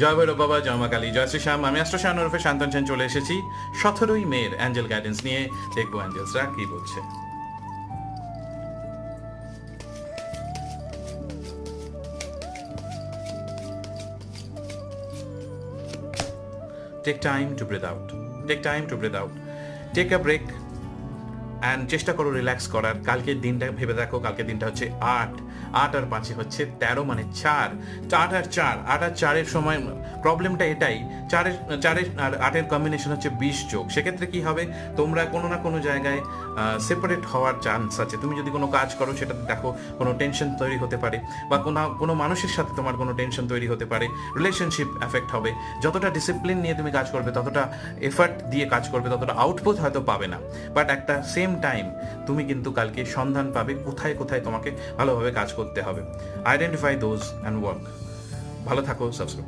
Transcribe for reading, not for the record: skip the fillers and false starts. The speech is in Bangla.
জয় ভৈরব বাবা, জয় মা কালী, জয় শ্রীশ্যাম। আমি অ্যাস্ট্রো শায়ন ওরফে শান্তন সেন চলে এসেছি 17ই মের অ্যাঞ্জেল গাইডেন্স নিয়ে। দেখবো অ্যাঞ্জেলসরা কি বলছে। Take time to breathe out. Take time to breathe out. Take a break and চেষ্টা করো রিল্যাক্স করার। কালকের দিনটা ভেবে দেখো, কালকের দিনটা হচ্ছে 8 আর 5 হচ্ছে 13, মানে 4। 8 আর 4-এর সময় প্রবলেমটা এটাই, 4 আর 8-এর কম্বিনেশন হচ্ছে 20 যোগ। সেক্ষেত্রে কি হবে, তোমরা কোনো না কোনো জায়গায় সেপারেট হওয়ার চান্স আছে। তুমি যদি কোনো কাজ করো সেটাতে দেখো কোনো টেনশন তৈরি হতে পারে, বা কোনো মানুষের সাথে তোমার কোনো টেনশন তৈরি হতে পারে, রিলেশনশিপ এফেক্ট হবে। যতটা ডিসিপ্লিন নিয়ে তুমি কাজ করবে, ততটা এফার্ট দিয়ে কাজ করবে, ততটা আউটপুট হয়তো পাবে না, বাট একটা সেম টাইম তুমি কিন্তু কালকে সন্ধান পাবে কোথায় কোথায় তোমাকে ভালোভাবে কাজ করতে হবে। Identify those and work. ভালো থাকো, সাবস্ক্রাইব।